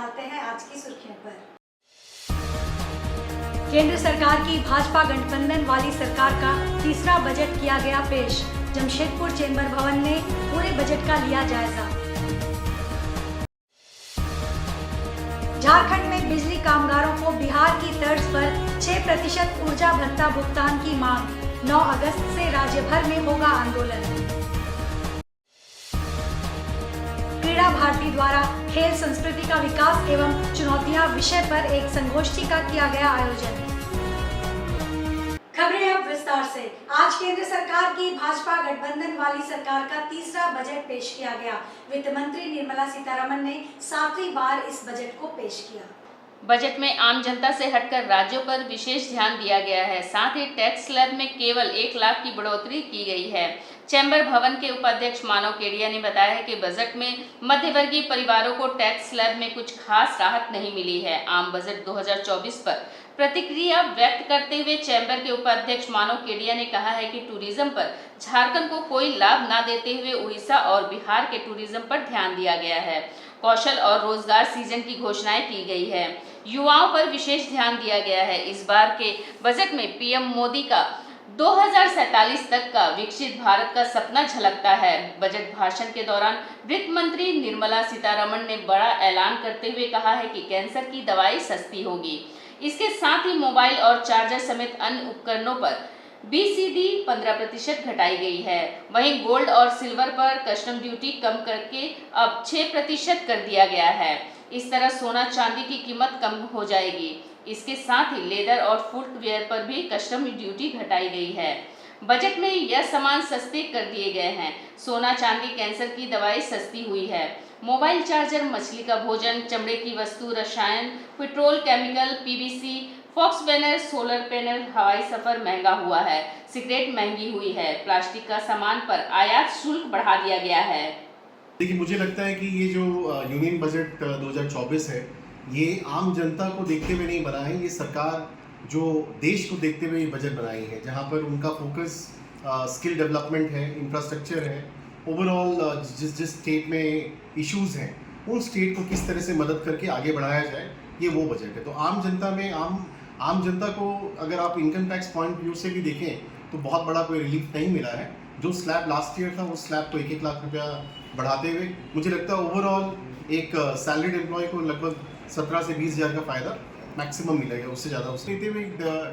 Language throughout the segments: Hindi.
डालते हैं आज की सुर्खियों पर। केंद्र सरकार की भाजपा गठबंधन वाली सरकार का तीसरा बजट किया गया पेश। जमशेदपुर चेंबर भवन ने पूरे बजट का लिया जायजा। झारखंड में बिजली कामगारों को बिहार की तर्ज पर 6% ऊर्जा भत्ता भुगतान की मांग। 9 अगस्त से राज्य भर में होगा आंदोलन। क्रीड़ा भारती द्वारा खेल संस्कृति का विकास एवं चुनौतियां विषय पर एक संगोष्ठी का किया गया आयोजन। खबरें अब विस्तार से। आज केंद्र सरकार की भाजपा गठबंधन वाली सरकार का तीसरा बजट पेश किया गया। वित्त मंत्री निर्मला सीतारमण ने 7वीं बार इस बजट को पेश किया। बजट में आम जनता से हटकर राज्यों पर विशेष ध्यान दिया गया है। साथ ही टैक्स स्लैब में केवल 1 लाख की बढ़ोतरी की गई है। चैम्बर भवन के उपाध्यक्ष मानव केडिया ने बताया है कि बजट में मध्यवर्गीय परिवारों को टैक्स स्लैब में कुछ खास राहत नहीं मिली है। आम बजट 2024 पर प्रतिक्रिया व्यक्त करते हुए चैम्बर के उपाध्यक्ष मानव केडिया ने कहा है कि टूरिज्म पर झारखंड को कोई लाभ न देते हुए उड़ीसा और बिहार के टूरिज्म पर ध्यान दिया गया है। कौशल और रोजगार सीजन की घोषणाएं की गई है। युवाओं पर विशेष ध्यान दिया गया है। इस बार के बजट में पीएम मोदी का 2047 तक का विकसित भारत का सपना झलकता है। बजट भाषण के दौरान वित्त मंत्री निर्मला सीतारमण ने बड़ा ऐलान करते हुए कहा है कि कैंसर की दवाई सस्ती होगी। इसके साथ ही मोबाइल और चार्जर समेत अन्य उपकरणों पर BCD 15% घटाई गई है। वहीं गोल्ड और सिल्वर पर कस्टम ड्यूटी कम करके अब 6% कर दिया गया है। इस तरह सोना चांदी की कीमत कम हो जाएगी। इसके साथ ही लेदर और फुटवेयर पर भी कस्टम ड्यूटी घटाई गई है। बजट में यह सामान सस्ते कर दिए गए हैं। सोना चांदी कैंसर की दवाई सस्ती हुई है। मोबाइल चार्जर, मछली का भोजन, चमड़े की वस्तु, रसायन, पेट्रोल, केमिकल, PVC, फॉक्स बैनर, सोलर पैनल, हवाई सफर महंगा हुआ है। सिगरेट महंगी हुई है। प्लास्टिक का सामान पर आयात शुल्क बढ़ा दिया गया है। देखिए, मुझे लगता है कि ये जो यूनियन बजट 2024 है, ये आम जनता को देखते हुए नहीं बना है। ये सरकार जो देश को देखते हुए ये बजट बनाई है, जहाँ पर उनका फोकस स्किल डेवलपमेंट है, इंफ्रास्ट्रक्चर है, ओवरऑल जिस स्टेट में इश्यूज हैं उन स्टेट को किस तरह से मदद करके आगे बढ़ाया जाए, ये वो बजट है। तो आम जनता में आम जनता को अगर आप इनकम टैक्स पॉइंट व्यू से भी देखें तो बहुत बड़ा कोई रिलीफ नहीं मिला है। जो स्लैब लास्ट ईयर था उस स्लैब को 1-1 लाख रुपया बढ़ाते हुए मुझे लगता है ओवरऑल एक सैलरीड एम्प्लॉय को लगभग 17 से 20 हज़ार का फ़ायदा मैक्सिमम मिलेगा, उससे ज़्यादा। उससे लेते हुए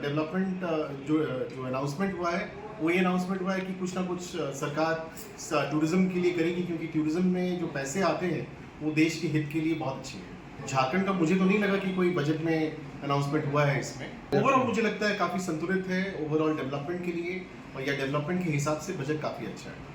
डेवलपमेंट जो अनाउंसमेंट हुआ है वो ये अनाउंसमेंट हुआ है कि कुछ ना कुछ सरकार टूरिज़्म के लिए करेगी, क्योंकि टूरिज़्म में जो पैसे आते हैं वो देश के हित के लिए बहुत अच्छी है। झारखंड का मुझे तो नहीं लगा कि कोई बजट में अनाउंसमेंट हुआ है इसमें। ओवरऑल मुझे लगता है काफ़ी संतुलित है ओवरऑल डेवलपमेंट के लिए, और या डेवलपमेंट के हिसाब से बजट काफ़ी अच्छा है।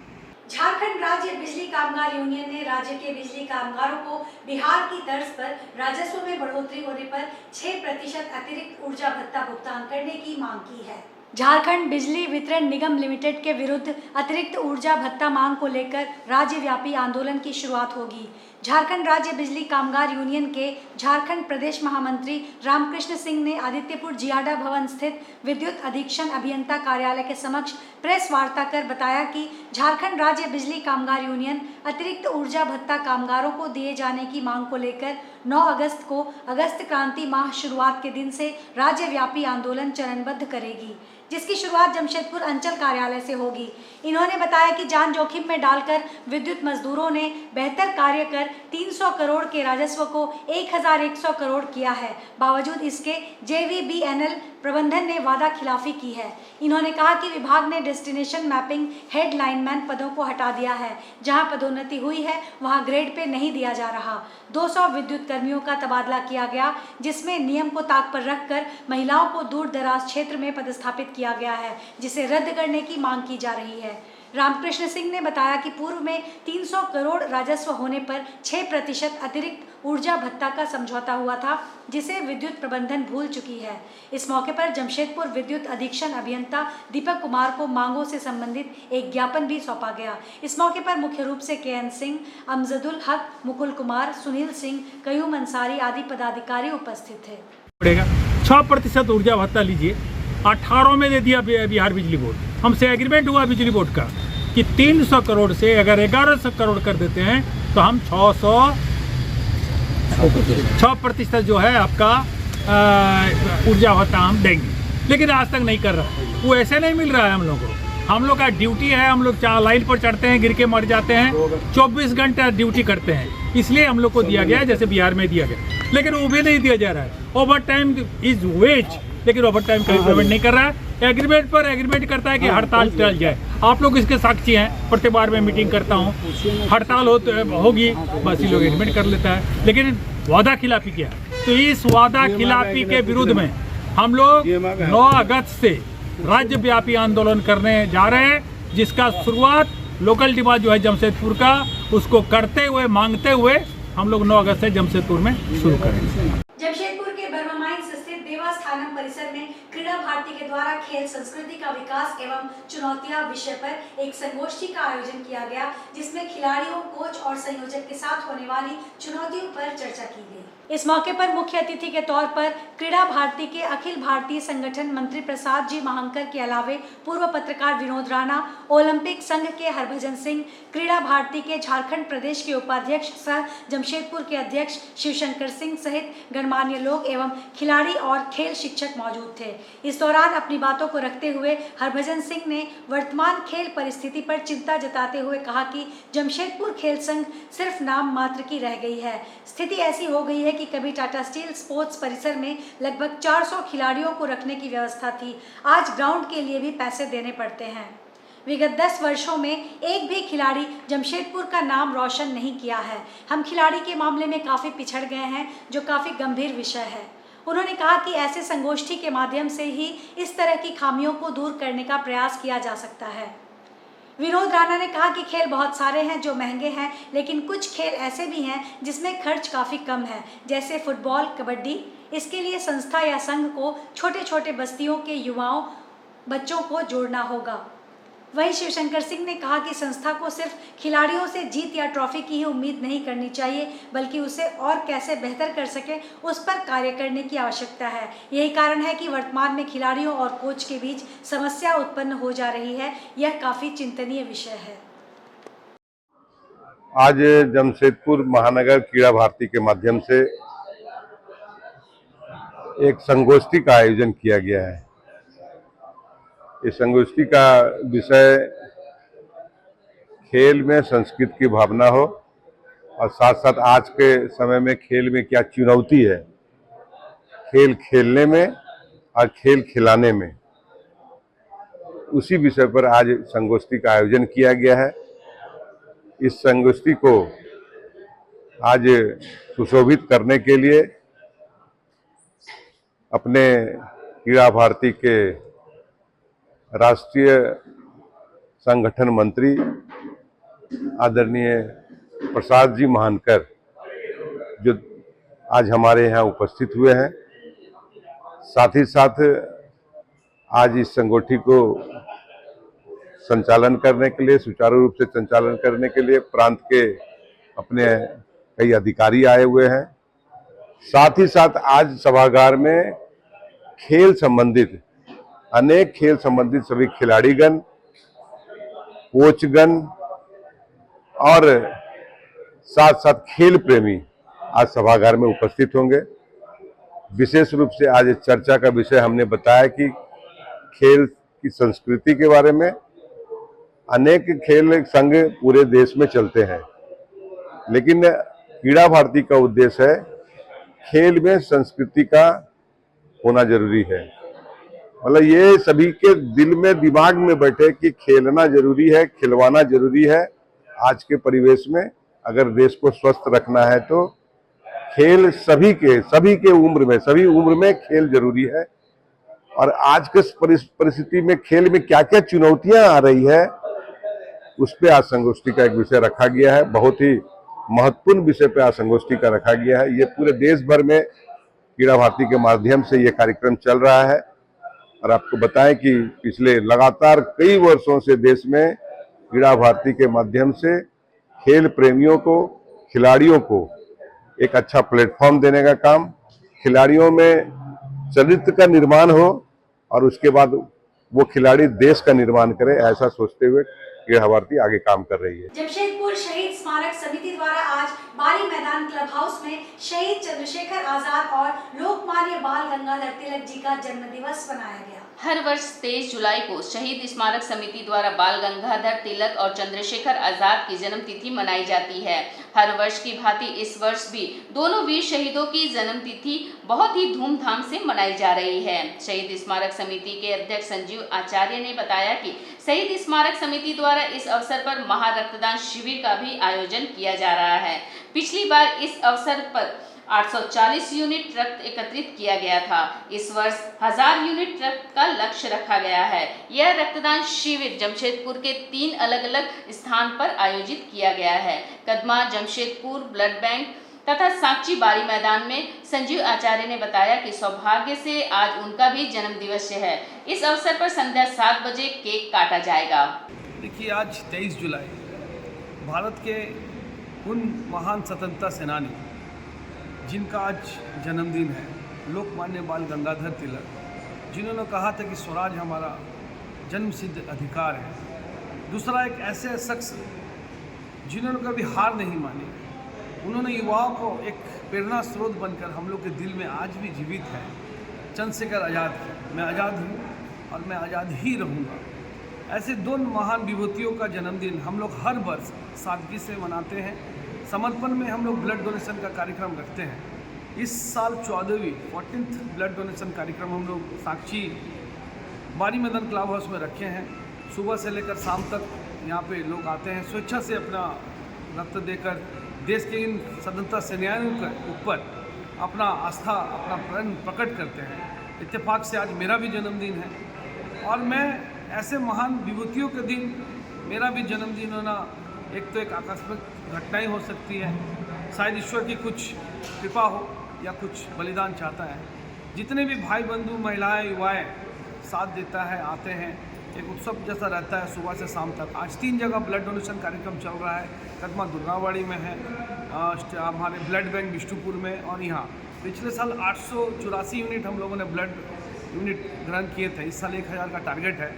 झारखंड राज्य बिजली कामगार यूनियन ने राज्य के बिजली कामगारों को बिहार की तर्ज पर राजस्व में बढ़ोतरी होने पर 6% अतिरिक्त ऊर्जा भत्ता भुगतान करने की मांग की है। झारखंड बिजली वितरण निगम लिमिटेड के विरुद्ध अतिरिक्त ऊर्जा भत्ता मांग को लेकर राज्यव्यापी आंदोलन की शुरुआत होगी। झारखंड राज्य बिजली कामगार यूनियन के झारखंड प्रदेश महामंत्री रामकृष्ण सिंह ने आदित्यपुर जियाडा भवन स्थित विद्युत अधीक्षण अभियंता कार्यालय के समक्ष प्रेस वार्ता कर बताया कि झारखंड राज्य बिजली कामगार यूनियन अतिरिक्त ऊर्जा भत्ता कामगारों को दिए जाने की मांग को लेकर 9 अगस्त को अगस्त क्रांति माह शुरुआत के दिन से राज्यव्यापी आंदोलन चरणबद्ध करेगी, जिसकी शुरुआत जमशेदपुर अंचल कार्यालय से होगी। इन्होंने बताया कि जान जोखिम में डालकर विद्युत मजदूरों ने बेहतर कार्य कर 300 करोड़ के राजस्व को 1100 करोड़ किया है। बावजूद इसके JVBNL प्रबंधन ने वादा खिलाफी की है। इन्होंने कहा कि विभाग ने डेस्टिनेशन मैपिंग हेड लाइनमैन पदों को हटा दिया है। जहां पदोन्नति हुई है वहां ग्रेड पे नहीं दिया जा रहा। 200 विद्युत कर्मियों का तबादला किया गया, जिसमें नियम को ताक पर रखकर महिलाओं को दूर दराज क्षेत्र में पदस्थापित किया गया है, जिसे रद्द करने की मांग की जा रही है। रामकृष्ण सिंह ने बताया कि पूर्व में 300 करोड़ राजस्व होने पर 6% अतिरिक्त ऊर्जा भत्ता का समझौता हुआ था, जिसे विद्युत प्रबंधन भूल चुकी है। इस मौके पर जमशेदपुर विद्युत अधीक्षण अभियंता दीपक कुमार को मांगों से संबंधित एक ज्ञापन भी सौंपा गया। इस मौके पर मुख्य रूप से KN सिंह, अमजदुल हक, मुकुल कुमार, सुनील सिंह, कयूम अंसारी आदि पदाधिकारी उपस्थित थे। 6% ऊर्जा भत्ता लीजिए, 18 में दे दिया बिहार बिजली बोर्ड। हमसे एग्रीमेंट हुआ बिजली बोर्ड का कि 300 करोड़ से अगर 1100 करोड़ कर देते हैं तो हम 6% जो है आपका ऊर्जा भत्ता हम देंगे, लेकिन आज तक नहीं कर रहा। वो ऐसे नहीं मिल रहा है हम लोग को। हम लोग का ड्यूटी है, हम लोग लाइन पर चढ़ते हैं, गिर के मर जाते हैं, 24 घंटे ड्यूटी करते हैं, इसलिए हम लोग को दिया गया है, जैसे बिहार में दिया गया। लेकिन वो भी नहीं दिया जा रहा है। ओवर टाइम इज वेज, लेकिन ओवर टाइम का पेमेंट नहीं कर रहा है। एग्रीमेंट पर एग्रीमेंट करता है कि हड़ताल चल जाए। आप लोग इसके साक्षी हैं, प्रत्येक बार मैं मीटिंग करता हूँ, हड़ताल होगी, बस ये लोग एग्रीमेंट कर लेता है, लेकिन वादा खिलाफी किया। तो इस वादा खिलाफी के विरुद्ध में हम लोग 9 अगस्त से राज्य व्यापी आंदोलन करने जा रहे हैं, जिसका शुरुआत लोकल डिमांड जो है जमशेदपुर का, उसको करते हुए, मांगते हुए हम लोग 9 अगस्त से जमशेदपुर में शुरू करेंगे। जमशेदपुर के बर्मा माइंस स्थित देवस्थानम परिसर में क्रीड़ा भारती के द्वारा खेल संस्कृति का विकास एवं चुनौतियां विषय पर एक संगोष्ठी का आयोजन किया गया, जिसमें खिलाड़ियों, कोच और संयोजक के साथ होने वाली चुनौतियों पर चर्चा की गई। इस मौके पर मुख्य अतिथि के तौर पर क्रीड़ा भारती के अखिल भारतीय संगठन मंत्री प्रसाद जी महांकर के अलावे पूर्व पत्रकार विनोद राणा, ओलंपिक संघ के हरभजन सिंह, क्रीड़ा भारती के झारखंड प्रदेश के उपाध्यक्ष सह जमशेदपुर के अध्यक्ष शिवशंकर सिंह सहित गणमान्य लोग एवं खिलाड़ी और खेल शिक्षक मौजूद थे। इस दौरान अपनी बातों को रखते हुए हरभजन सिंह ने वर्तमान खेल परिस्थिति पर चिंता जताते हुए कहा कि जमशेदपुर खेल संघ सिर्फ नाम मात्र की रह गई है। स्थिति ऐसी हो गई है कि कभी टाटा स्टील स्पोर्ट्स परिसर में लगभग 400 खिलाड़ियों को रखने की व्यवस्था थी, आज ग्राउंड के लिए भी पैसे देने पड़ते हैं। विगत 10 वर्षों में एक भी खिलाड़ी जमशेदपुर का नाम रोशन नहीं किया है। हम खिलाड़ी के मामले में काफ़ी पिछड़ गए हैं, जो काफ़ी गंभीर विषय है। उन्होंने कहा कि ऐसे संगोष्ठी के माध्यम से ही इस तरह की खामियों को दूर करने का प्रयास किया जा सकता है। विनोद राणा ने कहा कि खेल बहुत सारे हैं जो महंगे हैं, लेकिन कुछ खेल ऐसे भी हैं जिसमें खर्च काफ़ी कम है, जैसे फुटबॉल, कबड्डी। इसके लिए संस्था या संघ को छोटे छोटे बस्तियों के युवाओं, बच्चों को जोड़ना होगा। वहीं शिवशंकर सिंह ने कहा कि संस्था को सिर्फ खिलाड़ियों से जीत या ट्रॉफी की ही उम्मीद नहीं करनी चाहिए, बल्कि उसे और कैसे बेहतर कर सके उस पर कार्य करने की आवश्यकता है। यही कारण है कि वर्तमान में खिलाड़ियों और कोच के बीच समस्या उत्पन्न हो जा रही है। यह काफ़ी चिंतनीय विषय है। आज जमशेदपुर महानगर क्रीड़ा भारती के माध्यम से एक संगोष्ठी का आयोजन किया गया है। इस संगोष्ठी का विषय खेल में संस्कृति की भावना हो और साथ साथ आज के समय में खेल में क्या चुनौती है, खेल खेलने में और खेल खिलाने में, उसी विषय पर आज संगोष्ठी का आयोजन किया गया है। इस संगोष्ठी को आज सुशोभित करने के लिए अपने क्रीड़ा भारती के राष्ट्रीय संगठन मंत्री आदरणीय प्रसाद जी महानकर जो आज हमारे यहाँ उपस्थित हुए हैं, साथ ही साथ आज इस संगोष्ठी को संचालन करने के लिए, सुचारू रूप से संचालन करने के लिए प्रांत के अपने कई अधिकारी आए हुए हैं। साथ ही साथ आज सभागार में खेल संबंधित अनेक खेल संबंधित सभी खिलाड़ीगण, कोचगण और साथ साथ खेल प्रेमी आज सभागार में उपस्थित होंगे। विशेष रूप से आज चर्चा का विषय हमने बताया कि खेल की संस्कृति के बारे में। अनेक खेल संघ पूरे देश में चलते हैं, लेकिन क्रीड़ा भारती का उद्देश्य है खेल में संस्कृति का होना जरूरी है। मतलब ये सभी के दिल में, दिमाग में बैठे कि खेलना जरूरी है, खिलवाना जरूरी है। आज के परिवेश में अगर देश को स्वस्थ रखना है तो खेल सभी के उम्र में, सभी उम्र में खेल जरूरी है। और आज के परिस्थिति में खेल में क्या क्या चुनौतियां आ रही है, उस पर आज संगोष्ठी का एक विषय रखा गया है। बहुत ही महत्वपूर्ण विषय पर आज संगोष्ठी का रखा गया है। ये पूरे देश भर में क्रीड़ा भारती के माध्यम से ये कार्यक्रम चल रहा है। और आपको बताएं कि पिछले लगातार कई वर्षों से देश में क्रीड़ा भारती के माध्यम से खेल प्रेमियों को, खिलाड़ियों को एक अच्छा प्लेटफॉर्म देने का काम, खिलाड़ियों में चरित्र का निर्माण हो और उसके बाद वो खिलाड़ी देश का निर्माण करे, ऐसा सोचते हुए क्रीड़ा भारती आगे काम कर रही है। जमशेदपुर शहीद स्मारक समिति द्वारा आज बारी मैदान क्लब हाउस में शहीद चंद्रशेखर आजाद और लोकमान्य बाल गंगाधर तिलक जी का जन्म दिवस मनाया गया। हर वर्ष 23 जुलाई को शहीद स्मारक समिति द्वारा बाल गंगाधर तिलक और चंद्रशेखर आजाद की जन्म तिथि मनाई जाती है। हर वर्ष की भांति इस वर्ष भी दोनों वीर शहीदों की जन्म तिथि बहुत ही धूमधाम से मनाई जा रही है। शहीद स्मारक समिति के अध्यक्ष संजीव आचार्य ने बताया कि शहीद स्मारक समिति द्वारा इस अवसर पर महारक्तदान शिविर का भी आयोजन किया जा रहा है। पिछली बार इस अवसर पर 840 यूनिट रक्त एकत्रित किया गया था। इस वर्ष 1000 यूनिट रक्त का लक्ष्य रखा गया है। यह रक्तदान शिविर जमशेदपुर के 3 अलग-अलग स्थान पर आयोजित किया गया है। कदमा जमशेदपुर ब्लड बैंक तथा साक्षी बारी मैदान में। संजीव आचार्य ने बताया कि सौभाग्य से आज उनका भी जन्म दिवस है। इस अवसर पर संध्या 7 बजे केक काटा जाएगा। देखिए, आज 23 जुलाई भारत के उन महान स्वतंत्रता सेनानी जिनका आज जन्मदिन है, लोकमान्य बाल गंगाधर तिलक, जिन्होंने कहा था कि स्वराज हमारा जन्मसिद्ध अधिकार है। दूसरा एक ऐसे शख्स जिन्होंने कभी हार नहीं मानी। उन्होंने युवाओं को एक प्रेरणा स्रोत बनकर हम लोग के दिल में आज भी जीवित है। चंद्रशेखर आज़ाद, मैं आज़ाद हूँ और मैं आज़ाद ही रहूँगा। ऐसे 2 महान विभूतियों का जन्मदिन हम लोग हर वर्ष सादगी से मनाते हैं। समर्पण में हम लोग ब्लड डोनेशन का कार्यक्रम रखते हैं। इस साल 14th ब्लड डोनेशन कार्यक्रम हम लोग साक्षी बारी मैदान क्लब हाउस में रखे हैं। सुबह से लेकर शाम तक यहाँ पे लोग आते हैं, स्वेच्छा से अपना रक्त देकर देश के इन स्वतंत्रता सेनानियों के ऊपर अपना आस्था, अपना प्रण प्रकट करते हैं। इत्तेफाक से आज मेरा भी जन्मदिन है और मैं ऐसे महान विभूतियों के दिन मेरा भी जन्मदिन होना एक तो एक आकस्मिक घटना ही हो सकती है। शायद ईश्वर की कुछ कृपा हो या कुछ बलिदान चाहता है। जितने भी भाई बंधु, महिलाएं, युवाएं साथ देता है, आते हैं, एक उत्सव जैसा रहता है सुबह से शाम तक। आज 3 जगह ब्लड डोनेशन कार्यक्रम चल रहा है। कदमा दुर्गावाड़ी में है, हमारे ब्लड बैंक बिष्टुपुर में, और यहाँ पिछले साल 884 यूनिट हम लोगों ने ब्लड यूनिट ग्रहण किए थे। इस साल 1000 का टारगेट है।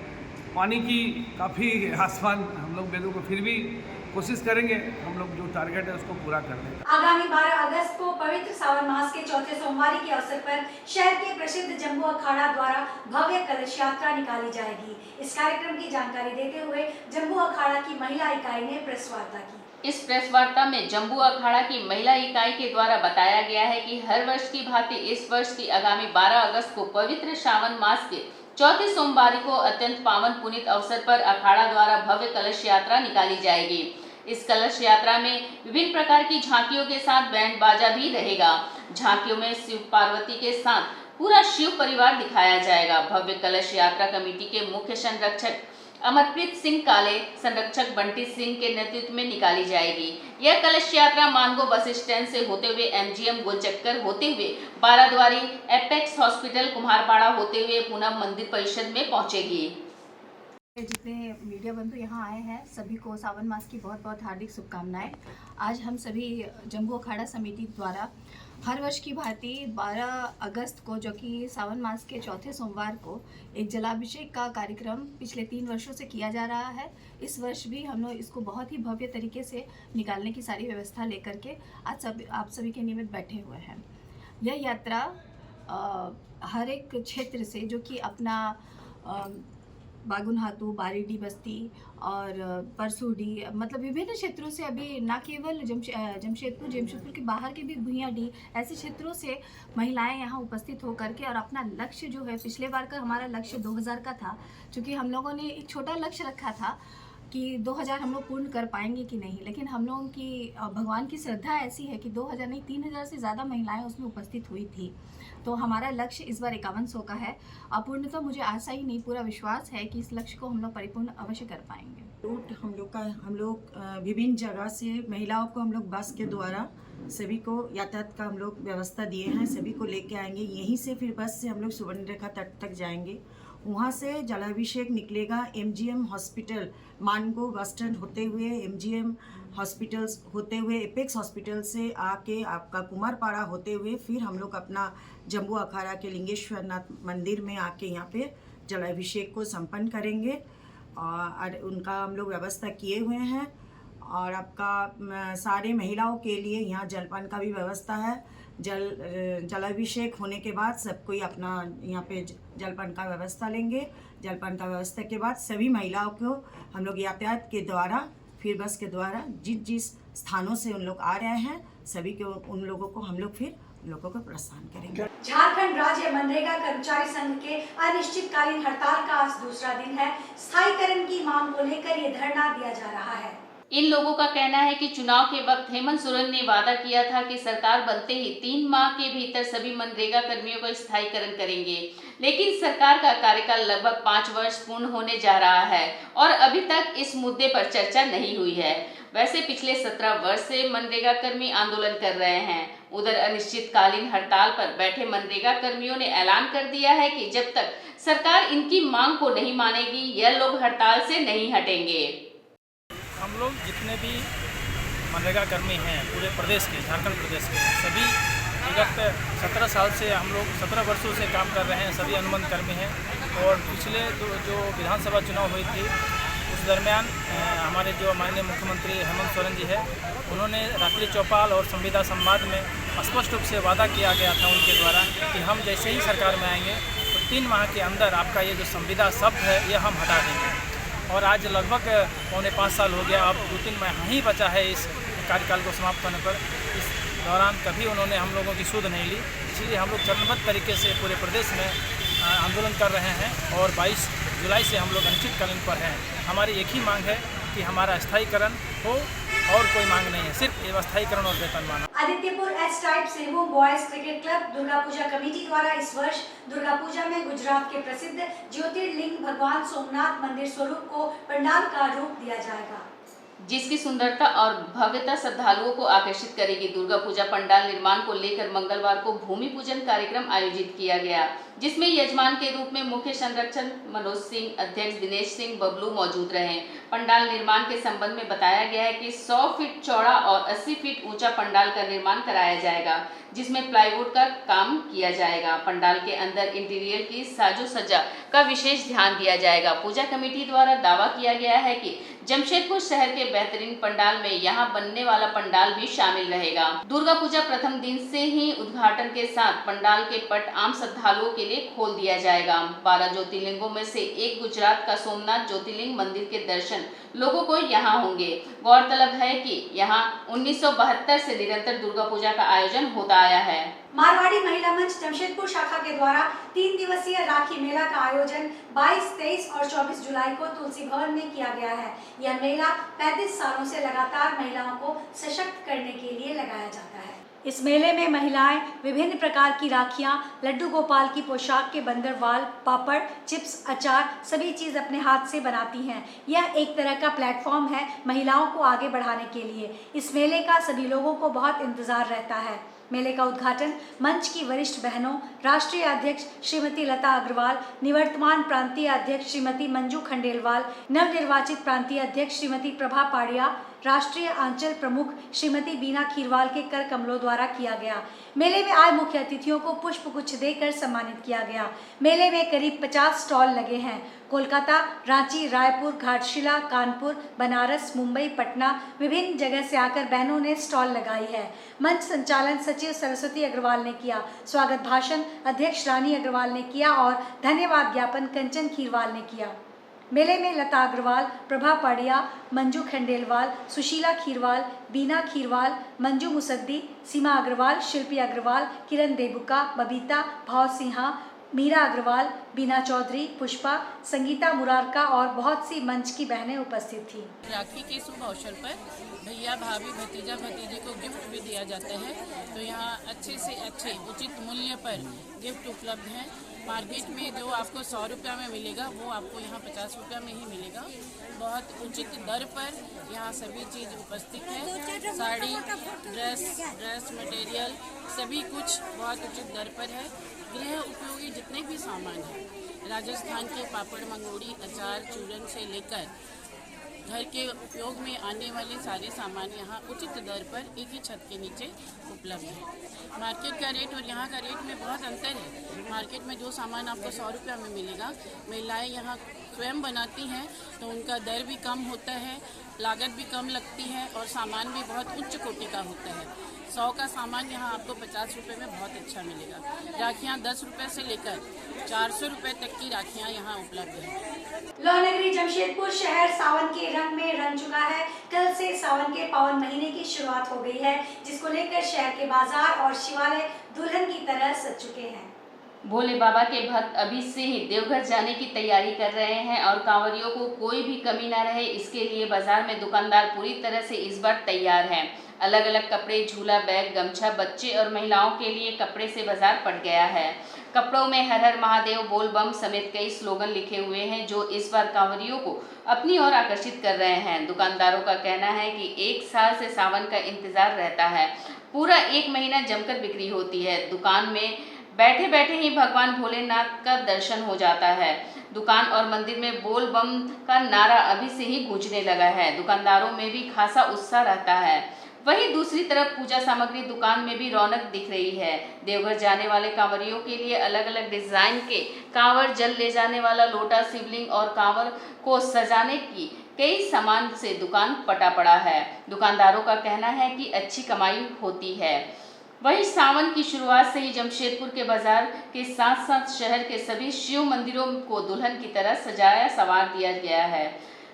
पानी की काफ़ी आसमान हम लोग बेदों को, फिर भी कोशिश करेंगे हम लोग जो टारगेट है उसको पूरा कर दें। आगामी 12 अगस्त को पवित्र सावन मास के चौथे सोमवार के अवसर पर शहर के प्रसिद्ध जम्बू अखाड़ा द्वारा भव्य कलश यात्रा निकाली जाएगी। इस कार्यक्रम की जानकारी देते हुए जम्बू अखाड़ा की महिला इकाई ने प्रेस वार्ता की। इस प्रेस वार्ता में जम्बू अखाड़ा की महिला इकाई के द्वारा बताया गया है कि हर वर्ष की भांति इस वर्ष की आगामी 12 अगस्त को पवित्र सावन मास के चौथे सोमवार को अत्यंत पावन पुनीत अवसर पर अखाड़ा द्वारा भव्य कलश यात्रा निकाली जाएगी। इस कलश यात्रा में विभिन्न प्रकार की झांकियों के साथ बैंड बाजा भी रहेगा। झांकियों में शिव पार्वती के साथ पूरा शिव परिवार दिखाया जाएगा। भव्य कलश यात्रा कमेटी के मुख्य संरक्षक अमरप्रीत सिंह काले, संरक्षक बंटी सिंह के नेतृत्व में निकाली जाएगी। यह कलश यात्रा मानगो बस स्टैंड से होते हुए MGM गोल चक्कर होते हुए बाराद्वारी एपेक्स हॉस्पिटल कुम्हारपाड़ा होते हुए पुनः मंदिर परिषद में पहुंचेगी। जितने मीडिया बंधु यहाँ आए हैं सभी को सावन मास की बहुत बहुत हार्दिक शुभकामनाएं। आज हम सभी जम्बू अखाड़ा समिति द्वारा हर वर्ष की भांति 12 अगस्त को, जो कि सावन मास के चौथे सोमवार को, एक जलाभिषेक का कार्यक्रम पिछले 3 वर्षों से किया जा रहा है। इस वर्ष भी हम लोग इसको बहुत ही भव्य तरीके से निकालने की सारी व्यवस्था लेकर के आज आप सभी के निमित्त बैठे हुए हैं। यह यात्रा हर एक क्षेत्र से, जो कि अपना बागुनहातू, बारीडी बस्ती और परसूडी, मतलब विभिन्न क्षेत्रों से, अभी ना केवल जमशेदपुर के बाहर के भी भुइयाडी, ऐसे क्षेत्रों से महिलाएं यहाँ उपस्थित होकर के और अपना लक्ष्य जो है, पिछले बार का हमारा लक्ष्य 2000 का था, क्योंकि हम लोगों ने एक छोटा लक्ष्य रखा था कि 2000 हम लोग पूर्ण कर पाएंगे कि नहीं, लेकिन हम लोगों की भगवान की श्रद्धा ऐसी है कि 2000 नहीं 3000 से ज़्यादा महिलाएं उसमें उपस्थित हुई थी। तो हमारा लक्ष्य इस बार 5100 का है। अपूर्णतः मुझे आशा ही नहीं, पूरा विश्वास है कि इस लक्ष्य को हम लोग परिपूर्ण अवश्य कर पाएंगे। रूट हम लोग विभिन्न जगह से महिलाओं को हम लोग बस के द्वारा सभी को यातायात का हम लोग व्यवस्था दिए हैं। सभी को लेके आएंगे। यहीं से फिर बस से हम लोग सुवर्ण रेखा तट तक जाएंगे। वहाँ से जलाभिषेक निकलेगा MGM hospital, Mango bus stand होते हुए MGM हॉस्पिटल्स होते हुए एपेक्स हॉस्पिटल से आके आपका कुमारपाड़ा होते हुए फिर हम लोग अपना जम्बू अखाड़ा के लिंगेश्वर नाथ मंदिर में आके यहाँ पे जलाभिषेक को संपन्न करेंगे और उनका हम लोग व्यवस्था किए हुए हैं। और आपका सारे महिलाओं के लिए यहाँ जलपान का भी व्यवस्था है। जलाभिषेक होने के बाद सब कोई अपना यहाँ पे जलपान का व्यवस्था लेंगे। जलपान का व्यवस्था के बाद सभी महिलाओं को हम लोग यातायात के द्वारा फिर बस के द्वारा जिस स्थानों से उन लोग आ रहे हैं सभी को उन लोगों को हम लोग फिर लोगों को प्रस्थान करेंगे। झारखंड राज्य मनरेगा कर्मचारी संघ के अनिश्चितकालीन हड़ताल का आज दूसरा दिन है। स्थायीकरण की मांग को लेकर ये धरना दिया जा रहा है। इन लोगों का कहना है कि चुनाव के वक्त हेमंत सोरेन ने वादा किया था कि सरकार बनते ही 3 माह के भीतर सभी मनरेगा कर्मियों का स्थायीकरण करेंगे, लेकिन सरकार का कार्यकाल लगभग 5 वर्ष पूर्ण होने जा रहा है और अभी तक इस मुद्दे पर चर्चा नहीं हुई है। वैसे पिछले 17 वर्ष से मनरेगा कर्मी आंदोलन कर रहे हैं। उधर अनिश्चितकालीन हड़ताल पर बैठे मनरेगा कर्मियों ने ऐलान कर दिया है कि जब तक सरकार इनकी मांग को नहीं मानेगी यह लोग हड़ताल से नहीं हटेंगे। हम लोग जितने भी मनरेगा कर्मी हैं पूरे प्रदेश के, झारखंड प्रदेश के, सभी विगत 17 साल से हम लोग 17 वर्षों से काम कर रहे हैं, सभी अनुबंध कर्मी हैं। और पिछले जो विधानसभा चुनाव हुई थी उस दरमियान हमारे जो माननीय मुख्यमंत्री हेमंत सोरेन जी है उन्होंने रात्रि चौपाल और संविदा संवाद में स्पष्ट रूप से वादा किया गया था उनके द्वारा कि हम जैसे ही सरकार में आएंगे तो 3 माह के अंदर आपका ये जो संविदा शब्द है ये हम हटा देंगे। और आज लगभग 4.5 साल हो गया, अब 2-3 महीना ही बचा है इस कार्यकाल को समाप्त होने पर। इस दौरान कभी उन्होंने हम लोगों की सुध नहीं ली, इसलिए हम लोग चरणबद्ध तरीके से पूरे प्रदेश में आंदोलन कर रहे हैं और 22 जुलाई से हम लोग अनिश्चितकालीन पर हैं। हमारी एक ही मांग है कि हमारा स्थायीकरण हो और कोई मांग नहीं है, सिर्फ स्थायीकरण और वेतनमान। Adityapur S type Singhbhum boys cricket club Durga Puja committee द्वारा इस वर्ष दुर्गा पूजा में गुजरात के प्रसिद्ध ज्योतिर्लिंग भगवान सोमनाथ मंदिर स्वरूप को पंडाल का रूप दिया जाएगा, जिसकी सुंदरता और भव्यता श्रद्धालुओं को आकर्षित करेगी। दुर्गा पूजा पंडाल निर्माण को लेकर मंगलवार को भूमि पूजन कार्यक्रम आयोजित किया गया, जिसमें यजमान के रूप में मुख्य संरक्षक मनोज सिंह, अध्यक्ष दिनेश सिंह बबलू मौजूद रहे। पंडाल निर्माण के संबंध में बताया गया है कि 100 फीट चौड़ा और 80 फीट ऊंचा पंडाल का निर्माण कराया जाएगा, जिसमें प्लाईवुड का काम किया जाएगा। पंडाल के अंदर इंटीरियर की साजो सज्जा का विशेष ध्यान दिया जाएगा। पूजा कमेटी द्वारा दावा किया गया है कि जमशेदपुर शहर के बेहतरीन पंडाल में यहां बनने वाला पंडाल भी शामिल रहेगा। दुर्गा पूजा प्रथम दिन से ही उद्घाटन के साथ पंडाल के पट आम श्रद्धालुओं के लिए खोल दिया जाएगा। 12 ज्योतिर्लिंगों में से एक गुजरात का सोमनाथ ज्योतिर्लिंग मंदिर के दर्शन लोगों को यहाँ होंगे। गौरतलब है कि यहाँ 1972 से निरंतर दुर्गा पूजा का आयोजन होता आया है। मारवाड़ी महिला मंच जमशेदपुर शाखा के द्वारा 3 दिवसीय राखी मेला का आयोजन 22, 23 और 24 जुलाई को तुलसी भवन में किया गया है। यह मेला 35 सालों से लगातार महिलाओं को सशक्त करने के लिए लगाया जाता है। इस मेले में महिलाएं विभिन्न प्रकार की राखियां, लड्डू गोपाल की पोशाक के बंदरवाल, पापड़, चिप्स, अचार सभी चीज़ अपने हाथ से बनाती हैं। यह एक तरह का प्लेटफॉर्म है महिलाओं को आगे बढ़ाने के लिए। इस मेले का सभी लोगों को बहुत इंतज़ार रहता है। मेले का उद्घाटन मंच की वरिष्ठ बहनों, राष्ट्रीय अध्यक्ष श्रीमती लता अग्रवाल, निवर्तमान प्रांतीय अध्यक्ष श्रीमती मंजू खंडेलवाल, नवनिर्वाचित प्रांतीय अध्यक्ष श्रीमती प्रभा पाड़िया, राष्ट्रीय आंचल प्रमुख श्रीमती बीना खीरवाल के कर कमलों द्वारा किया गया। मेले में आए मुख्य अतिथियों को पुष्प गुच्छ देकर सम्मानित किया गया। मेले में करीब 50 स्टॉल लगे हैं। कोलकाता, रांची, रायपुर, घाटशिला, कानपुर, बनारस, मुंबई, पटना विभिन्न जगह से आकर बहनों ने स्टॉल लगाई है। मंच संचालन सचिव सरस्वती अग्रवाल ने किया। स्वागत भाषण अध्यक्ष रानी अग्रवाल ने किया और धन्यवाद ज्ञापन कंचन खीरवाल ने किया। मेले में लता अग्रवाल, प्रभा पाड़िया, मंजू खंडेलवाल, सुशीला खीरवाल, बीना खीरवाल, मंजू मुसद्दी, सीमा अग्रवाल, शिल्पी अग्रवाल, किरण देबुका, बबीता, भाव सिन्हा, मीरा अग्रवाल, बीना चौधरी, पुष्पा, संगीता मुरारका और बहुत सी मंच की बहनें उपस्थित थीं। राखी के शुभ अवसर पर भैया, भाभी, भतीजा, भतीजी को गिफ्ट भी दिया जाता है, तो यहाँ अच्छे से अच्छे उचित मूल्य पर गिफ्ट उपलब्ध हैं। मार्केट में जो आपको 100 रुपया में मिलेगा वो आपको यहाँ 50 रुपया में ही मिलेगा। बहुत उचित दर पर यहाँ सभी चीज़ उपस्थित है। साड़ी, ड्रेस मटेरियल सभी कुछ बहुत उचित दर पर है। गृह उपयोगी जितने भी सामान हैं, राजस्थान के पापड़, मंगोड़ी, अचार, चूरन से लेकर घर के उपयोग में आने वाले सारे सामान यहाँ उचित दर पर एक ही छत के नीचे उपलब्ध है। मार्केट का रेट और यहाँ का रेट में बहुत अंतर है। मार्केट में जो सामान आपको 100 रुपये में मिलेगा, महिलाएं यहाँ स्वयं बनाती हैं तो उनका दर भी कम होता है, लागत भी कम लगती है और सामान भी बहुत उच्च कोटि का होता है। 100 का सामान यहाँ आपको 50 रुपये में बहुत अच्छा मिलेगा। राखियाँ 10 रुपये से लेकर 400 रुपये तक की राखियाँ यहाँ उपलब्ध हैं। लौहनगरी जमशेदपुर शहर सावन के रंग में रंग चुका है। कल से सावन के पावन महीने की शुरुआत हो गई है, जिसको लेकर शहर के बाजार और शिवालय दुल्हन की तरह सज चुके हैं। भोले बाबा के भक्त अभी से ही देवघर जाने की तैयारी कर रहे हैं और कांवरियों को कोई भी कमी न रहे, इसके लिए बाजार में दुकानदार पूरी तरह से इस बार तैयार हैं। अलग अलग कपड़े, झूला, बैग, गमछा, बच्चे और महिलाओं के लिए कपड़े से बाजार पड़ गया है। कपड़ों में हर हर महादेव, बोल बम समेत कई स्लोगन लिखे हुए हैं जो इस बार कांवरियों को अपनी ओर आकर्षित कर रहे हैं। दुकानदारों का कहना है कि 1 साल से सावन का इंतजार रहता है। पूरा 1 महीना जमकर बिक्री होती है। दुकान में बैठे बैठे ही भगवान भोलेनाथ का दर्शन हो जाता है। दुकान और मंदिर में बोल बम का नारा अभी से ही गूंजने लगा है। दुकानदारों में भी खासा उत्साह रहता है। वहीं दूसरी तरफ पूजा सामग्री दुकान में भी रौनक दिख रही है। देवघर जाने वाले कांवरियों के लिए अलग अलग डिजाइन के कांवर, जल ले जाने वाला लोटा, शिवलिंग और कांवर को सजाने की कई सामान से दुकान पटा पड़ा है। दुकानदारों का कहना है कि अच्छी कमाई होती है। वहीं सावन की शुरुआत से ही जमशेदपुर के बाजार के साथ साथ शहर के सभी शिव मंदिरों को दुल्हन की तरह सजाया संवार दिया गया है।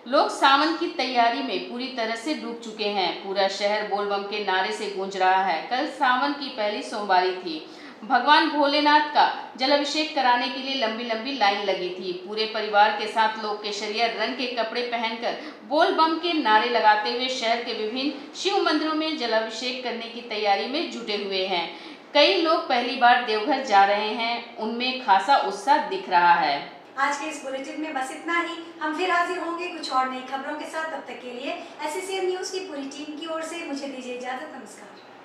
लोग सावन की तैयारी में पूरी तरह से डूब चुके हैं। पूरा शहर बोलबम के नारे से गूंज रहा है। कल सावन की पहली सोमवारी थी। भगवान भोलेनाथ का जलाभिषेक कराने के लिए लंबी लंबी लाइन लगी थी। पूरे परिवार के साथ लोग केसरिया रंग के कपड़े पहनकर बोल बम के नारे लगाते हुए शहर के विभिन्न शिव मंदिरों में जलाभिषेक करने की तैयारी में जुटे हुए हैं। कई लोग पहली बार देवघर जा रहे हैं, उनमें खासा उत्साह दिख रहा है। आज के इस बुलेटिन में बस इतना ही। हम फिर हाजिर होंगे कुछ और नई खबरों के साथ। तब तक के लिए SCCN न्यूज की पूरी टीम की ओर से मुझे दीजिए इजाजत। नमस्कार।